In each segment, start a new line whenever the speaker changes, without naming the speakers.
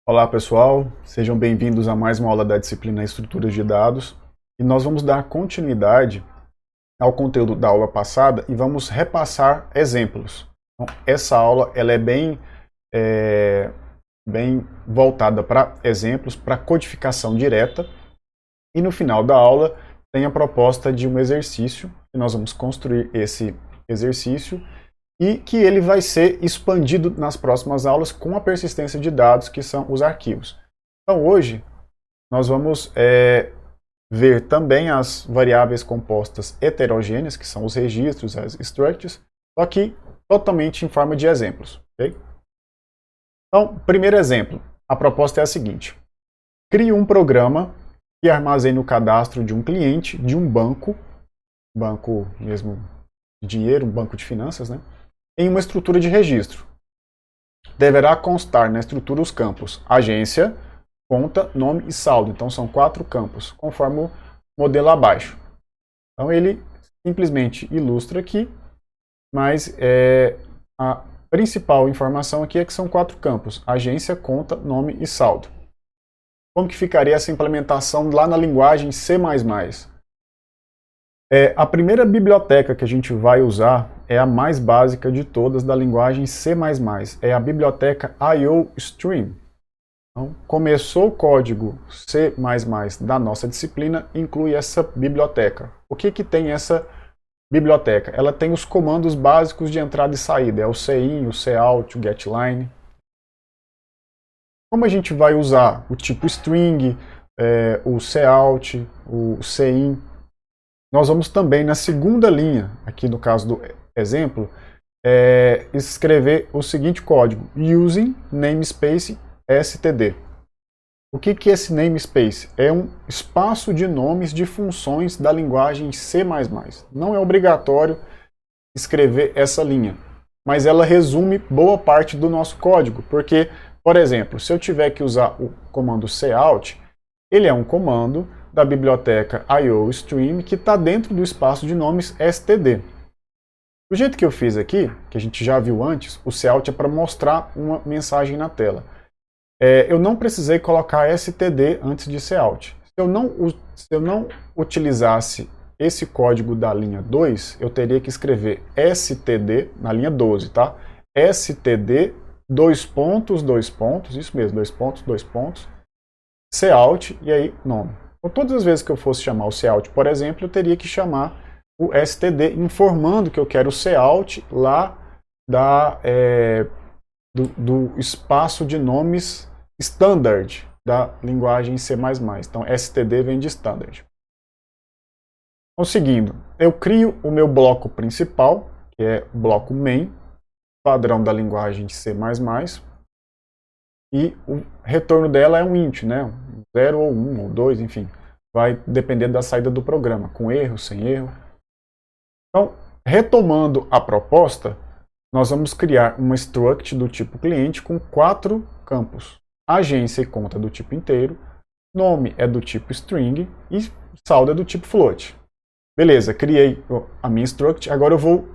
Olá pessoal, sejam bem-vindos a mais uma aula da disciplina Estruturas de Dados e nós vamos dar continuidade ao conteúdo da aula passada e vamos repassar exemplos. Então, essa aula ela é bem voltada para exemplos, para codificação direta e no final da aula tem a proposta de um exercício e nós vamos construir esse exercício e que ele vai ser expandido nas próximas aulas com a persistência de dados, que são os arquivos. Então hoje nós vamos ver também as variáveis compostas heterogêneas, que são os registros, as structs, só que totalmente em forma de exemplos. Okay? Então, primeiro exemplo, a proposta é a seguinte. Crie um programa que armazene o cadastro de um cliente de um banco mesmo de dinheiro, um banco de finanças, né? Em uma estrutura de registro. Deverá constar na estrutura os campos agência, conta, nome e saldo. Então são 4 campos, conforme o modelo abaixo. Então ele simplesmente ilustra aqui, mas a principal informação aqui é que são 4 campos, agência, conta, nome e saldo. Como que ficaria essa implementação lá na linguagem C++? A primeira biblioteca que a gente vai usar é a mais básica de todas da linguagem C++. É a biblioteca IOStream. Então, começou o código C++ da nossa disciplina, inclui essa biblioteca. O que tem essa biblioteca? Ela tem os comandos básicos de entrada e saída. É o cin, o cout, o getLine. Como a gente vai usar o tipo string, o cout, o cin, nós vamos também, na segunda linha, aqui no caso do exemplo, escrever o seguinte código, using namespace std. O que é esse namespace? É um espaço de nomes de funções da linguagem C++. Não é obrigatório escrever essa linha, mas ela resume boa parte do nosso código, porque, por exemplo, se eu tiver que usar o comando cout, ele é um comando da biblioteca IOStream que está dentro do espaço de nomes std. Do jeito que eu fiz aqui, que a gente já viu antes, o cout é para mostrar uma mensagem na tela. Eu não precisei colocar std antes de cout. Se eu não utilizasse esse código da linha 2, eu teria que escrever std na linha 12, tá? std, dois pontos, isso mesmo, dois pontos, cout e aí nome. Então, todas as vezes que eu fosse chamar o cout, por exemplo, eu teria que chamar o std informando que eu quero o cout lá do espaço de nomes standard da linguagem C++. Então, std vem de standard. Então, seguindo, eu crio o meu bloco principal, que é o bloco main, padrão da linguagem de C++, e o retorno dela é um int, né? 0 ou 1 ou 2, enfim. Vai depender da saída do programa, com erro, sem erro. Então, retomando a proposta, nós vamos criar uma struct do tipo cliente com 4 campos. Agência e conta do tipo inteiro, nome é do tipo string e saldo é do tipo float. Beleza, criei a minha struct, agora eu vou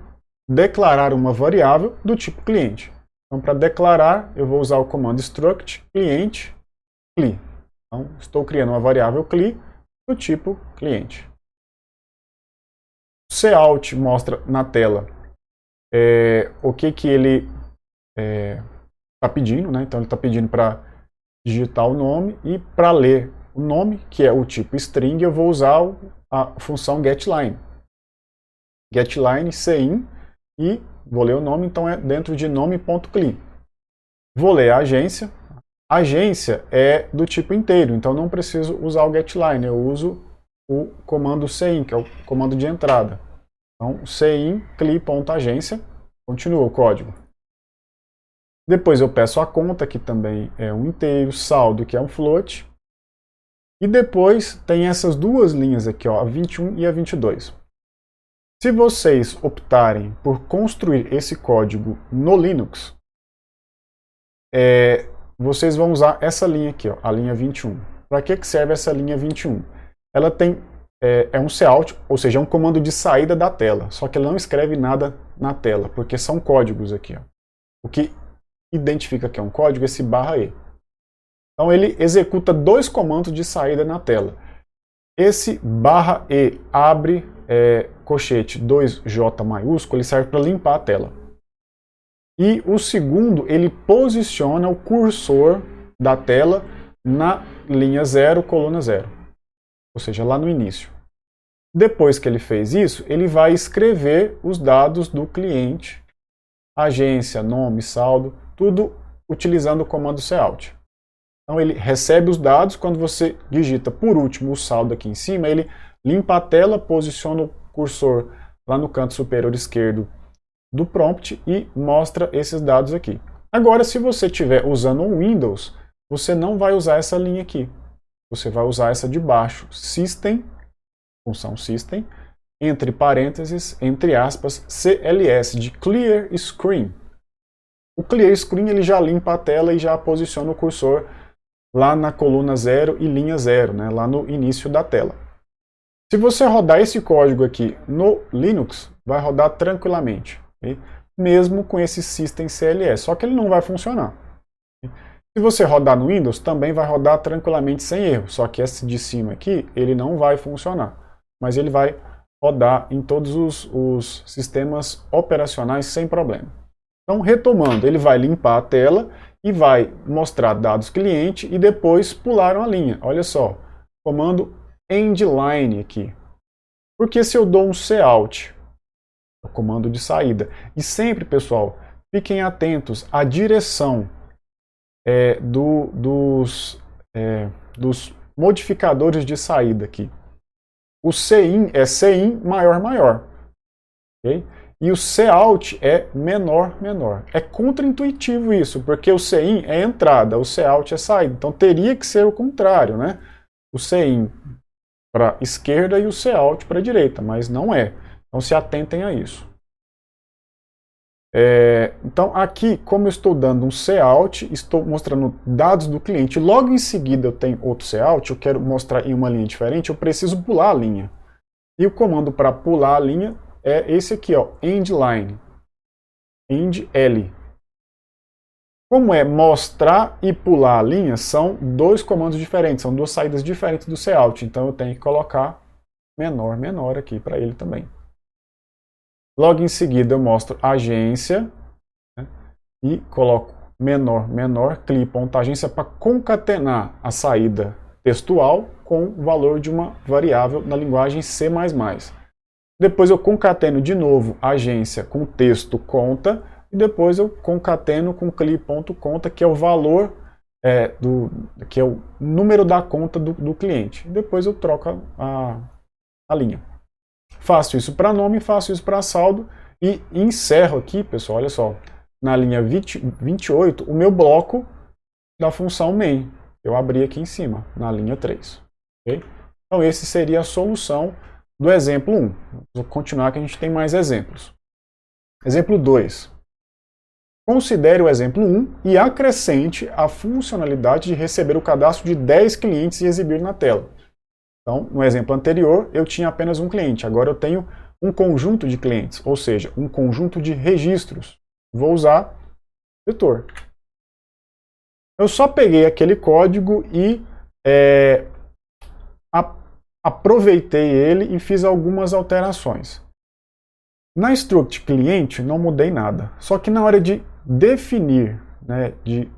declarar uma variável do tipo cliente. Então, para declarar, eu vou usar o comando struct cliente cli. Então, estou criando uma variável cli do tipo cliente. O cout mostra na tela o que ele está pedindo, né? Então, ele está pedindo para digitar o nome e para ler o nome, que é o tipo string, eu vou usar a função getLine. GetLine cin e vou ler o nome, então é dentro de nome.cli. Vou ler a agência. A agência é do tipo inteiro, então não preciso usar o getLine, eu uso o comando cin, que é o comando de entrada. Então, cin cli.agência, continua o código. Depois eu peço a conta, que também é um inteiro, saldo, que é um float. E depois tem essas duas linhas aqui, ó, a 21 e a 22. Se vocês optarem por construir esse código no Linux, vocês vão usar essa linha aqui, ó, a linha 21. Para que serve essa linha 21? Ela tem um cout, ou seja, é um comando de saída da tela, só que ela não escreve nada na tela, porque são códigos aqui. Ó. O que identifica que é um código é esse /E. Então ele executa dois comandos de saída na tela. Esse /E abre colchete 2J maiúsculo, ele serve para limpar a tela. E o segundo, ele posiciona o cursor da tela na linha 0, coluna 0. Ou seja, lá no início. Depois que ele fez isso, ele vai escrever os dados do cliente, agência, nome, saldo, tudo utilizando o comando cout. Então ele recebe os dados, quando você digita por último o saldo aqui em cima, ele limpa a tela, posiciona o cursor lá no canto superior esquerdo do prompt e mostra esses dados aqui. Agora, se você estiver usando um Windows, você não vai usar essa linha aqui. Você vai usar essa de baixo, System, função System, entre parênteses, entre aspas, CLS, de Clear Screen. O Clear Screen ele já limpa a tela e já posiciona o cursor lá na coluna 0 e linha 0, né, lá no início da tela. Se você rodar esse código aqui no Linux, vai rodar tranquilamente, okay? Mesmo com esse System CLS, só que ele não vai funcionar. Se você rodar no Windows, também vai rodar tranquilamente sem erro, só que esse de cima aqui, ele não vai funcionar, mas ele vai rodar em todos os sistemas operacionais sem problema. Então, retomando, ele vai limpar a tela e vai mostrar dados cliente e depois pular uma linha. Olha só, comando endline aqui. Porque se eu dou um cout, o comando de saída, e sempre, pessoal, fiquem atentos à direção dos modificadores de saída aqui. O cin é cin maior maior, ok? E o cout é menor menor. É contraintuitivo isso, porque o cin é entrada, o cout é saída. Então teria que ser o contrário, né? O cin para a esquerda e o cout para a direita, mas não é. Então se atentem a isso. Então aqui, como eu estou dando um cout, estou mostrando dados do cliente, logo em seguida eu tenho outro cout, eu quero mostrar em uma linha diferente, eu preciso pular a linha. E o comando para pular a linha é esse aqui, ó, endline, end-l. Como é mostrar e pular a linha, são dois comandos diferentes, são duas saídas diferentes do cout, então eu tenho que colocar menor, menor aqui para ele também. Logo em seguida eu mostro agência, né, e coloco menor, menor, cli.agência para concatenar a saída textual com o valor de uma variável na linguagem C++. Depois eu concateno de novo agência com texto conta, e depois eu concateno com cli.conta, que é o valor, que é o número da conta do cliente. E depois eu troco a linha. Faço isso para nome, faço isso para saldo e encerro aqui, pessoal, olha só, na linha 28, o meu bloco da função main. Eu abri aqui em cima, na linha 3. Okay? Então, esse seria a solução do exemplo 1. Vou continuar que a gente tem mais exemplos. Exemplo 2. Considere o exemplo 1 e acrescente a funcionalidade de receber o cadastro de 10 clientes e exibir na tela. Então, no exemplo anterior, eu tinha apenas um cliente. Agora eu tenho um conjunto de clientes, ou seja, um conjunto de registros. Vou usar vetor. Eu só peguei aquele código e aproveitei ele e fiz algumas alterações. Na struct cliente não mudei nada. Só que na hora de definir, né, de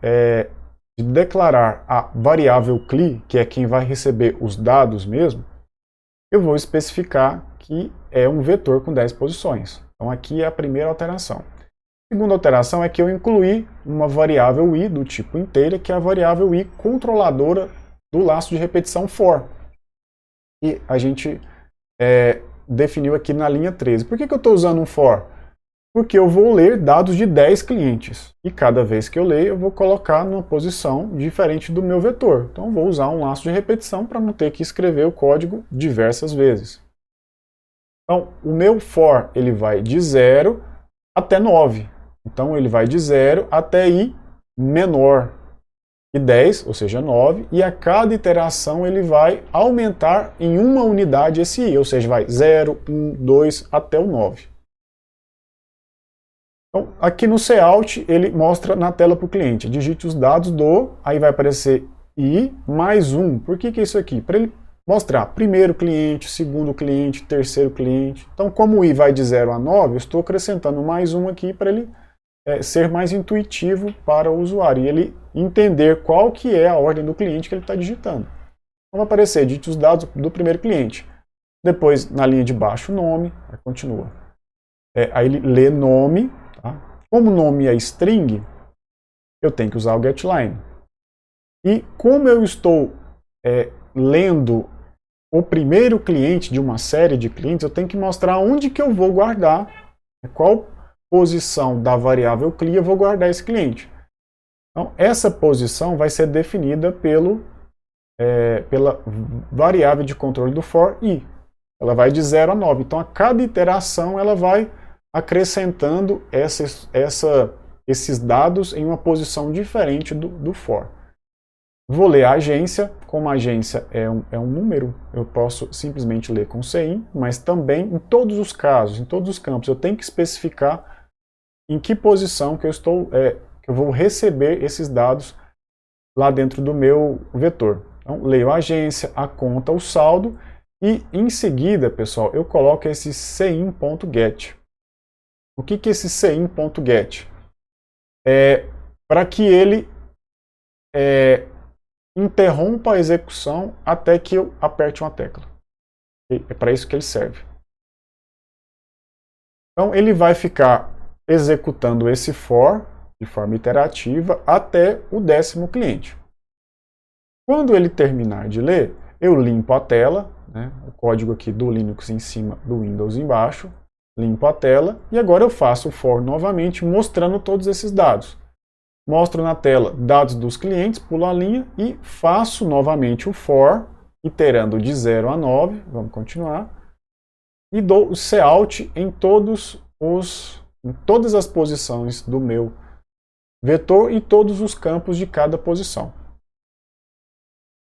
declarar a variável cli, que é quem vai receber os dados mesmo, eu vou especificar que é um vetor com 10 posições. Então aqui é a primeira alteração. A segunda alteração é que eu incluí uma variável i do tipo inteira, que é a variável i controladora do laço de repetição for. E a gente definiu aqui na linha 13. Por que eu estou usando um for? Porque eu vou ler dados de 10 clientes. E cada vez que eu leio, eu vou colocar numa posição diferente do meu vetor. Então eu vou usar um laço de repetição para não ter que escrever o código diversas vezes. Então o meu for ele vai de 0 até 9. Então ele vai de 0 até i menor que 10, ou seja, 9. E a cada iteração ele vai aumentar em uma unidade esse i, ou seja, vai 0, 1, 2 até o 9. Então, aqui no cout, ele mostra na tela para o cliente. Digite os dados do, aí vai aparecer I mais 1. Por que é isso aqui? Para ele mostrar primeiro cliente, segundo cliente, terceiro cliente. Então, como o I vai de 0 a 9, eu estou acrescentando mais 1 aqui para ele ser mais intuitivo para o usuário e ele entender qual que é a ordem do cliente que ele está digitando. Então, vai aparecer, digite os dados do primeiro cliente. Depois, na linha de baixo, o nome, aí continua. Aí ele lê nome, tá? Como o nome é string, eu tenho que usar o getLine. E como eu estou lendo o primeiro cliente de uma série de clientes, eu tenho que mostrar onde que eu vou guardar, qual posição da variável CLI eu vou guardar esse cliente. Então, essa posição vai ser definida pela variável de controle do for I. Ela vai de 0 a 9. Então, a cada iteração, ela vai acrescentando esses dados em uma posição diferente do for. Vou ler a agência. Como a agência é um número, eu posso simplesmente ler com CIN, mas também, em todos os casos, em todos os campos, eu tenho que especificar em que posição que eu vou receber esses dados lá dentro do meu vetor. Então, leio a agência, a conta, o saldo, e em seguida, pessoal, eu coloco esse CIN.get. O que é esse CIN.get? Para que ele interrompa a execução até que eu aperte uma tecla. É para isso que ele serve. Então, ele vai ficar executando esse for de forma iterativa até o 10º cliente. Quando ele terminar de ler, eu limpo a tela, né, o código aqui do Linux em cima, do Windows embaixo, limpo a tela e agora eu faço o for novamente mostrando todos esses dados. Mostro na tela dados dos clientes, pulo a linha e faço novamente o for, iterando de 0 a 9, vamos continuar, e dou o cout em todas as posições do meu vetor e todos os campos de cada posição.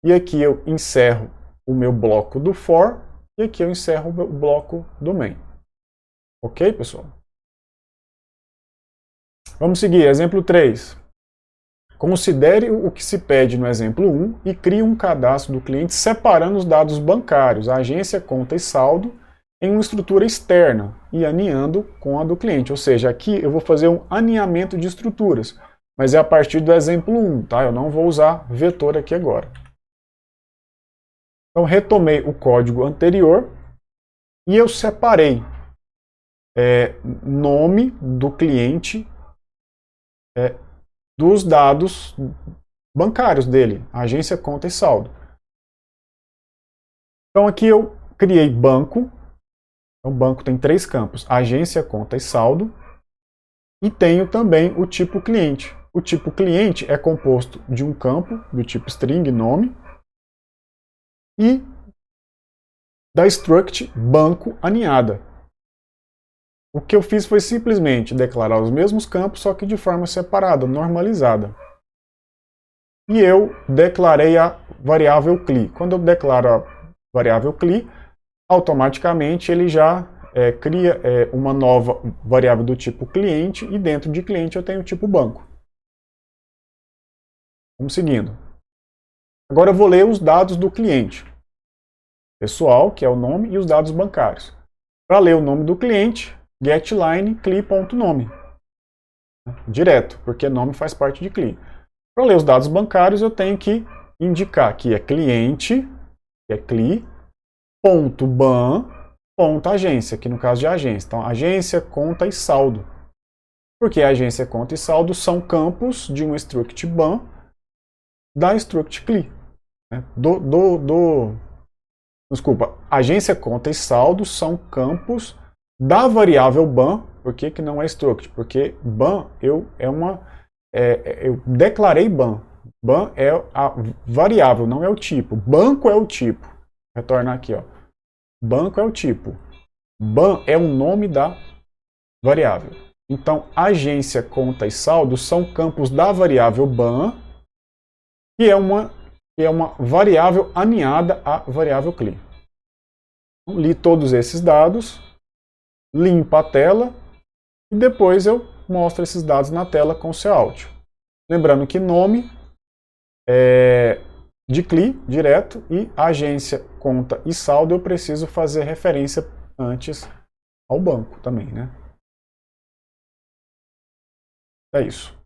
E aqui eu encerro o meu bloco do for e aqui eu encerro o bloco do main. Ok, pessoal? Vamos seguir. Exemplo 3. Considere o que se pede no exemplo 1 e crie um cadastro do cliente separando os dados bancários, a agência, conta e saldo, em uma estrutura externa e aninhando com a do cliente. Ou seja, aqui eu vou fazer um aninhamento de estruturas, mas é a partir do exemplo 1, tá? Eu não vou usar vetor aqui agora. Então, retomei o código anterior e eu separei nome do cliente dos dados bancários dele, agência, conta e saldo. Então, aqui eu criei banco. Então, o banco tem 3 campos, agência, conta e saldo. E tenho também o tipo cliente. O tipo cliente é composto de um campo do tipo string, nome, e da struct banco aninhada. O que eu fiz foi simplesmente declarar os mesmos campos, só que de forma separada, normalizada. E eu declarei a variável CLI. Quando eu declaro a variável CLI, automaticamente ele já cria uma nova variável do tipo cliente, e dentro de cliente eu tenho o tipo banco. Vamos seguindo. Agora eu vou ler os dados do cliente. Pessoal, que é o nome, e os dados bancários. Para ler o nome do cliente, getLine cli.nome. Direto, porque nome faz parte de CLI. Para ler os dados bancários, eu tenho que indicar que é cliente, que é CLI, ponto ban, ponto agência, que no caso de agência. Então, agência, conta e saldo. Porque agência, conta e saldo são campos de uma struct ban da struct CLI. Né? Desculpa, agência, conta e saldo são campos da variável ban. Por que não é struct? Porque ban eu declarei ban. Ban é a variável, não é o tipo. Banco é o tipo. Vou retornar aqui, ó. Banco é o tipo. Ban é o nome da variável. Então, agência, conta e saldo são campos da variável ban, que é uma variável aninhada à variável CLI. Então, li todos esses dados, limpo a tela e depois eu mostro esses dados na tela com cout. Lembrando que nome de CLI direto, e agência, conta e saldo eu preciso fazer referência antes ao banco também, né? É isso.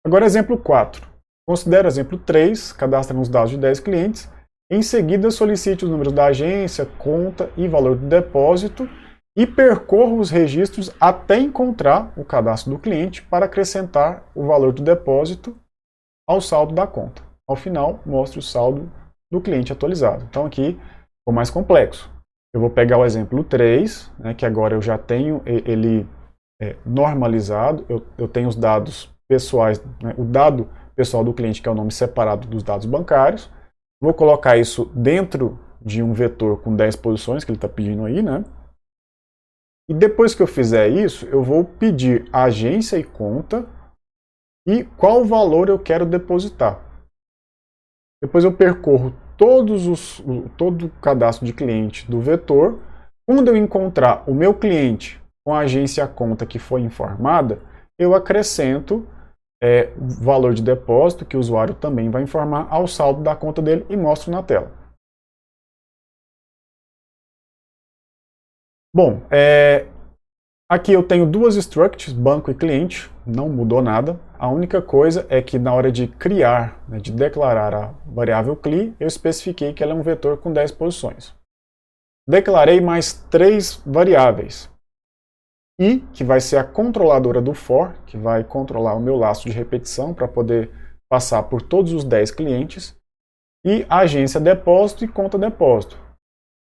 Agora exemplo 4. Considera exemplo 3, cadastra nos dados de 10 clientes. Em seguida, solicite os números da agência, conta e valor do depósito e percorra os registros até encontrar o cadastro do cliente para acrescentar o valor do depósito ao saldo da conta. Ao final, mostre o saldo do cliente atualizado. Então aqui ficou mais complexo. Eu vou pegar o exemplo 3, né, que agora eu já tenho ele normalizado, eu tenho os dados pessoais, né, o dado pessoal do cliente, que é o nome separado dos dados bancários. Vou colocar isso dentro de um vetor com 10 posições, que ele está pedindo aí, né? E depois que eu fizer isso, eu vou pedir a agência e conta e qual valor eu quero depositar. Depois eu percorro todo o cadastro de cliente do vetor. Quando eu encontrar o meu cliente com a agência e a conta que foi informada, eu acrescento o valor de depósito, que o usuário também vai informar, ao saldo da conta dele e mostro na tela. Bom, aqui eu tenho duas structs, banco e cliente, não mudou nada. A única coisa é que na hora de criar, né, de declarar a variável CLI, eu especifiquei que ela é um vetor com 10 posições. Declarei mais 3 variáveis. I, que vai ser a controladora do for, que vai controlar o meu laço de repetição para poder passar por todos os 10 clientes. E agência depósito e conta depósito.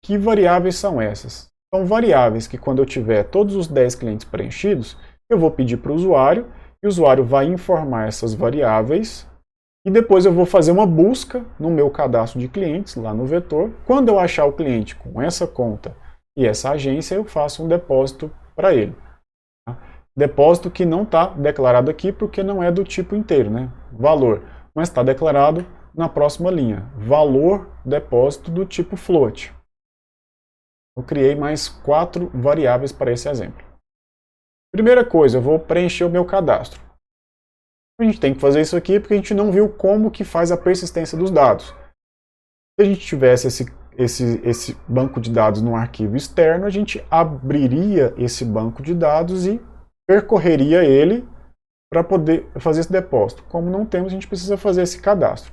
Que variáveis são essas? São variáveis que quando eu tiver todos os 10 clientes preenchidos, eu vou pedir para o usuário, e o usuário vai informar essas variáveis, e depois eu vou fazer uma busca no meu cadastro de clientes, lá no vetor. Quando eu achar o cliente com essa conta e essa agência, eu faço um depósito para ele. Depósito que não está declarado aqui porque não é do tipo inteiro, né? Valor, mas está declarado na próxima linha. Valor depósito do tipo float. Eu criei mais 4 variáveis para esse exemplo. Primeira coisa, eu vou preencher o meu cadastro. A gente tem que fazer isso aqui porque a gente não viu como que faz a persistência dos dados. Se a gente tivesse esse banco de dados num arquivo externo, a gente abriria esse banco de dados e percorreria ele para poder fazer esse depósito. Como não temos, a gente precisa fazer esse cadastro.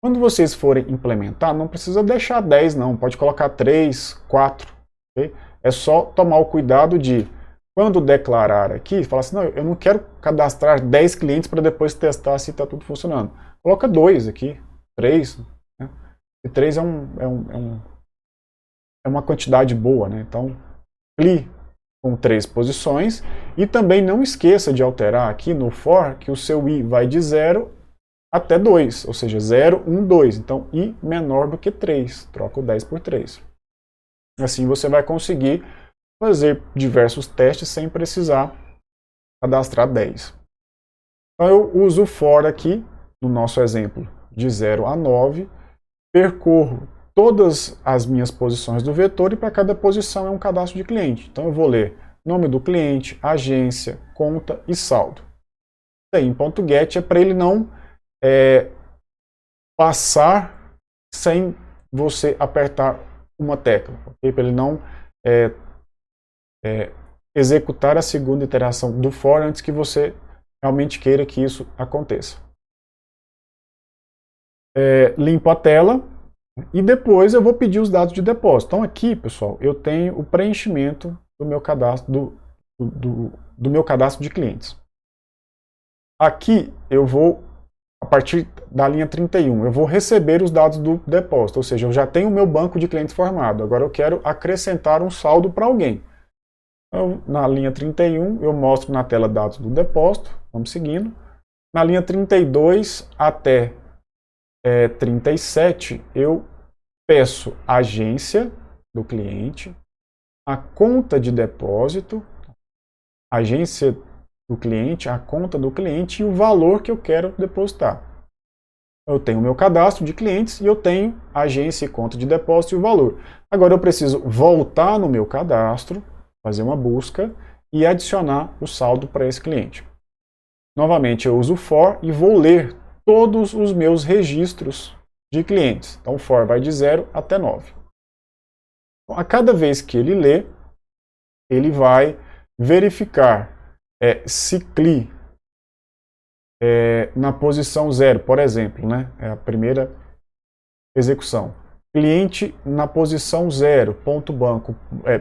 Quando vocês forem implementar, não precisa deixar 10 não, pode colocar 3, 4. Okay? É só tomar o cuidado de, quando declarar aqui, falar assim, não, eu não quero cadastrar 10 clientes para depois testar se está tudo funcionando. Coloca 2 aqui, 3. Né? E 3 é uma quantidade boa, né? Então, CLI com 3 posições. E também não esqueça de alterar aqui no for que o seu I vai de 0 até 2, ou seja, 0, 1, 2. Então, I menor do que 3. Troca o 10 por 3. Assim você vai conseguir fazer diversos testes sem precisar cadastrar 10. Então, eu uso o for aqui, no nosso exemplo, de 0 a 9. Percorro todas as minhas posições do vetor e para cada posição é um cadastro de cliente. Então, eu vou ler nome do cliente, agência, conta e saldo. Aí, em .get é para ele não passar sem você apertar uma tecla, okay? Para ele não executar a segunda iteração do for antes que você realmente queira que isso aconteça. Limpo a tela e depois eu vou pedir os dados de depósito. Então aqui, pessoal, eu tenho o preenchimento do meu cadastro do meu cadastro de clientes. Aqui eu vou, a partir da linha 31, eu vou receber os dados do depósito, ou seja, eu já tenho o meu banco de clientes formado, agora eu quero acrescentar um saldo para alguém. Então, na linha 31, eu mostro na tela dados do depósito, vamos seguindo. Na linha 32 até 37, eu peço a agência do cliente, a conta de depósito, a agência do cliente, a conta do cliente e o valor que eu quero depositar. Eu tenho o meu cadastro de clientes e eu tenho a agência e conta de depósito e o valor. Agora eu preciso voltar no meu cadastro, fazer uma busca e adicionar o saldo para esse cliente. Novamente eu uso o for e vou ler todos os meus registros de clientes. Então, for vai de 0 até 9. Então, a cada vez que ele lê, ele vai verificar se CLI na posição 0, por exemplo, né? É a primeira execução. Cliente na posição 0, ponto banco,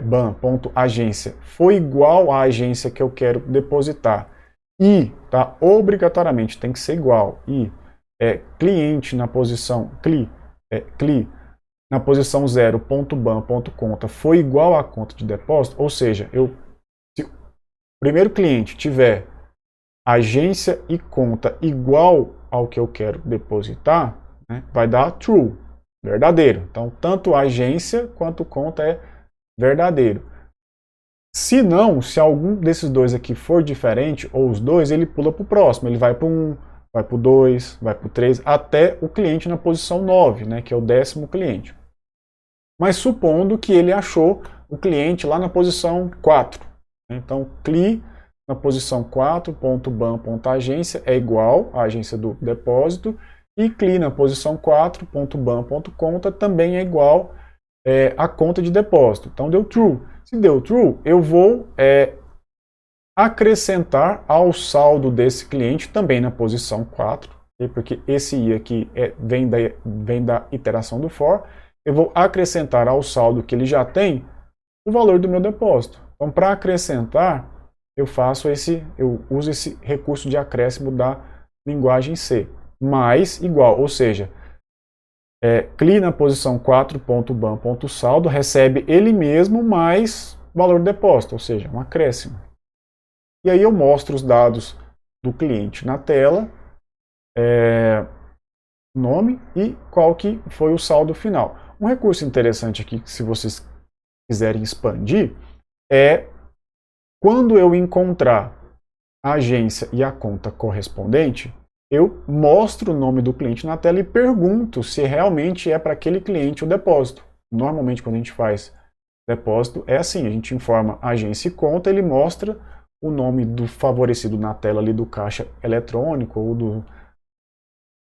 ban, ponto agência, foi igual à agência que eu quero depositar. E, tá? Obrigatoriamente tem que ser igual. E cliente na posição, CLI na posição 0, ponto ban, ponto conta, foi igual à conta de depósito, ou seja, se o primeiro cliente tiver agência e conta igual ao que eu quero depositar, né, vai dar true, verdadeiro. Então, tanto agência quanto conta é verdadeiro. Se não, se algum desses dois aqui for diferente, ou os dois, ele pula para o próximo. Ele vai para o 1, vai para o 2, vai para o 3, até o cliente na posição 9, né, que é o 10º cliente. Mas supondo que ele achou o cliente lá na posição 4. Então, CLI na posição 4, ponto ban, ponto agência, é igual à agência do depósito. E CLI na posição 4, ponto ban, ponto conta, também é igual à conta de depósito. Então, deu true. Se deu true, eu vou acrescentar ao saldo desse cliente, também na posição 4, porque esse I aqui vem da iteração do for. Eu vou acrescentar ao saldo que ele já tem o valor do meu depósito. Então, para acrescentar, eu uso esse recurso de acréscimo da linguagem C. Mais igual, ou seja, CLI na posição 4.ban.saldo recebe ele mesmo mais valor do depósito, ou seja, um acréscimo. E aí eu mostro os dados do cliente na tela, nome e qual que foi o saldo final. Um recurso interessante aqui, se vocês quiserem expandir, é quando eu encontrar a agência e a conta correspondente, eu mostro o nome do cliente na tela e pergunto se realmente é para aquele cliente o depósito. Normalmente, quando a gente faz depósito, é assim, a gente informa a agência e conta, ele mostra o nome do favorecido na tela ali do caixa eletrônico ou do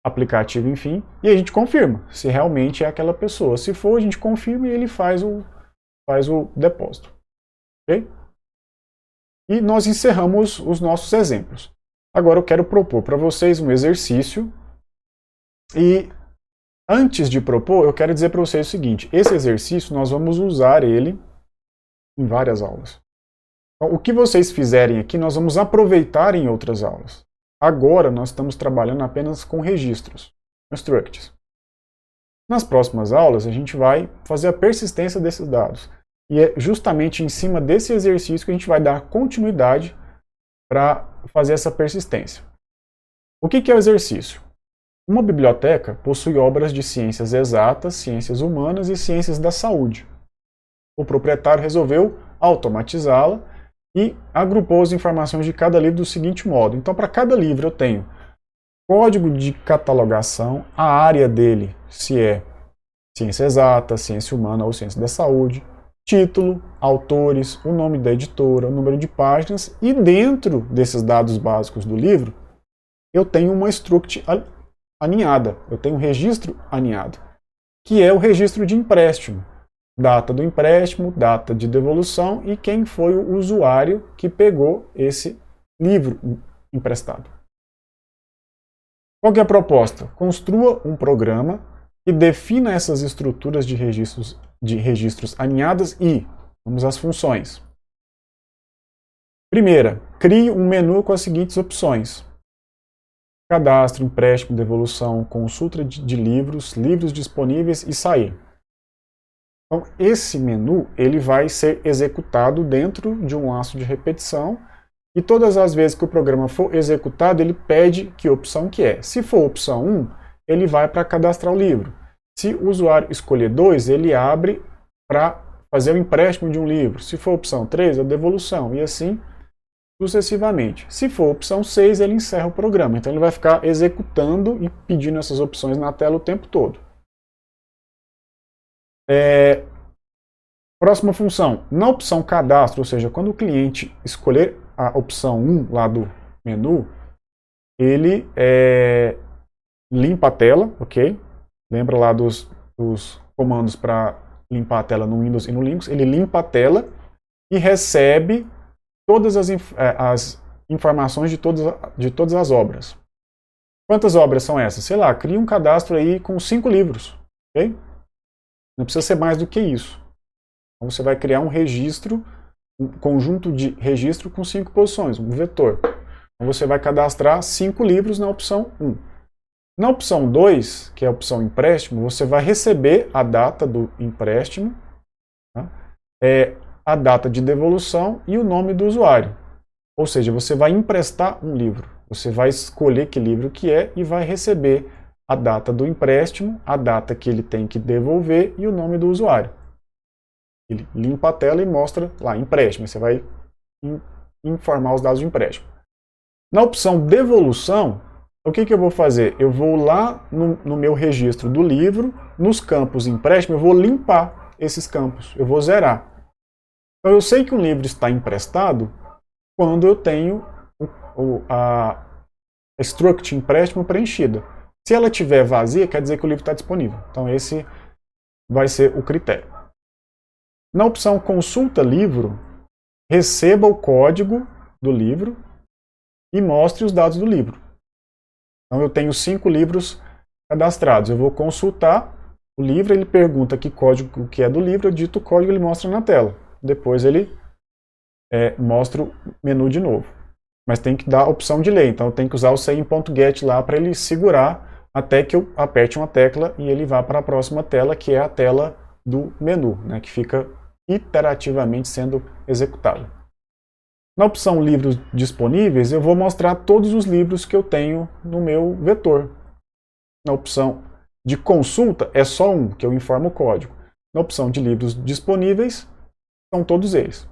aplicativo, enfim, e a gente confirma se realmente é aquela pessoa. Se for, a gente confirma e ele faz o depósito. Ok? E nós encerramos os nossos exemplos. Agora eu quero propor para vocês um exercício e antes de propor, eu quero dizer para vocês o seguinte, esse exercício nós vamos usar ele em várias aulas. Então, o que vocês fizerem aqui, nós vamos aproveitar em outras aulas. Agora nós estamos trabalhando apenas com registros, structs. Nas próximas aulas a gente vai fazer a persistência desses dados. E é justamente em cima desse exercício que a gente vai dar continuidade para fazer essa persistência. O que é o exercício? Uma biblioteca possui obras de ciências exatas, ciências humanas e ciências da saúde. O proprietário resolveu automatizá-la e agrupou as informações de cada livro do seguinte modo. Então, para cada livro eu tenho código de catalogação, a área dele, se é ciência exata, ciência humana ou ciência da saúde, título, autores, o nome da editora, o número de páginas, e dentro desses dados básicos do livro, eu tenho uma struct aninhada, eu tenho um registro aninhado, que é o registro de empréstimo. Data do empréstimo, data de devolução e quem foi o usuário que pegou esse livro emprestado. Qual que é a proposta? Construa um programa que defina essas estruturas de registros aninhadas e, vamos às funções. Primeira, crie um menu com as seguintes opções. Cadastro, empréstimo, devolução, consulta de livros, livros disponíveis e sair. Então, esse menu ele vai ser executado dentro de um laço de repetição e todas as vezes que o programa for executado, ele pede que opção que é. Se for opção 1, ele vai para cadastrar o livro. Se o usuário escolher 2, ele abre para fazer o empréstimo de um livro. Se for opção 3, a devolução, e assim sucessivamente. Se for opção 6, ele encerra o programa. Então ele vai ficar executando e pedindo essas opções na tela o tempo todo. Próxima função, na opção cadastro, ou seja, quando o cliente escolher a opção 1 lá do menu, ele limpa a tela, ok? Lembra lá dos comandos para limpar a tela no Windows e no Linux. Ele limpa a tela e recebe todas as informações de todas as obras. Quantas obras são essas? Sei lá, cria um cadastro aí com 5 livros, ok? Não precisa ser mais do que isso. Então você vai criar um registro, um conjunto de registro com 5 posições, um vetor. Então você vai cadastrar 5 livros na opção 1. Na opção 2, que é a opção empréstimo, você vai receber a data do empréstimo, tá? A data de devolução e o nome do usuário. Ou seja, você vai emprestar um livro. Você vai escolher que livro que é e vai receber a data do empréstimo, a data que ele tem que devolver e o nome do usuário. Ele limpa a tela e mostra lá, empréstimo. Você vai informar os dados de empréstimo. Na opção devolução, o que eu vou fazer? Eu vou lá no meu registro do livro, nos campos empréstimo, eu vou limpar esses campos, eu vou zerar. Então eu sei que um livro está emprestado quando eu tenho a struct empréstimo preenchida. Se ela estiver vazia, quer dizer que o livro está disponível. Então esse vai ser o critério. Na opção consulta livro, receba o código do livro e mostre os dados do livro. Então eu tenho 5 livros cadastrados. Eu vou consultar o livro, ele pergunta que código que é do livro, eu digito o código e ele mostra na tela. Depois ele mostra o menu de novo. Mas tem que dar a opção de ler. Então eu tenho que usar o sein.get lá para ele segurar até que eu aperte uma tecla e ele vá para a próxima tela, que é a tela do menu, né, que fica iterativamente sendo executado. Na opção livros disponíveis, eu vou mostrar todos os livros que eu tenho no meu vetor. Na opção de consulta, é só um, que eu informo o código. Na opção de livros disponíveis, são todos eles.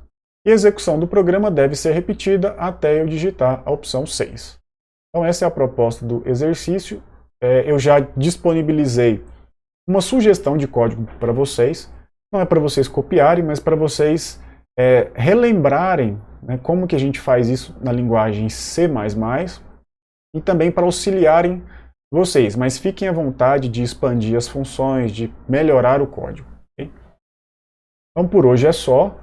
E a execução do programa deve ser repetida até eu digitar a opção 6. Então essa é a proposta do exercício. Eu já disponibilizei uma sugestão de código para vocês. Não é para vocês copiarem, mas para vocês relembrarem, né, como que a gente faz isso na linguagem C++, e também para auxiliarem vocês. Mas fiquem à vontade de expandir as funções, de melhorar o código. Okay? Então por hoje é só.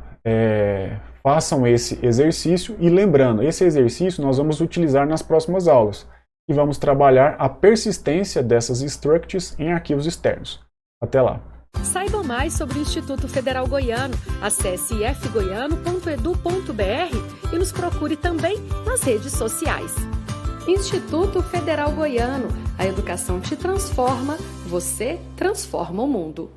Façam esse exercício e lembrando, esse exercício nós vamos utilizar nas próximas aulas e vamos trabalhar a persistência dessas structs em arquivos externos. Até lá!
Saiba mais sobre o Instituto Federal Goiano. Acesse ifgoiano.edu.br e nos procure também nas redes sociais. Instituto Federal Goiano. A educação te transforma, você transforma o mundo.